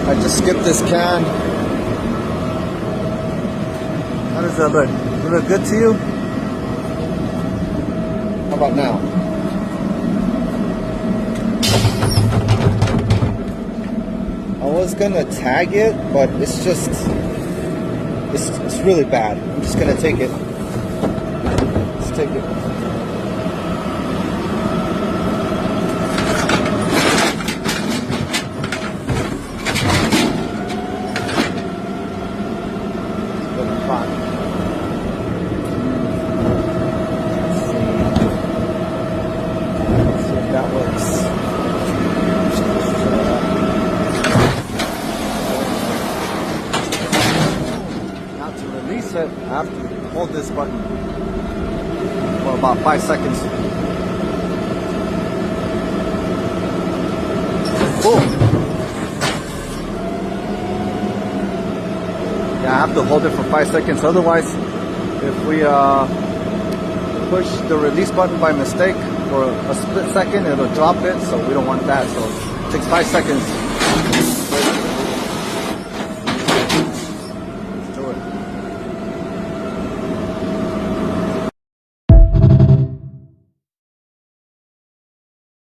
I just skipped this can. How does that look? Does it look good to you? How about now? I was gonna tag it, but it's just, it's really bad. I'm just gonna take it. Let's take it. That works. Now to release it, I have to hold this button for about 5 seconds. Boom! Yeah, I have to hold it for 5 seconds. Otherwise, if we push the release button by mistake for a split second, it'll drop it, so we don't want that. So it takes 5 seconds.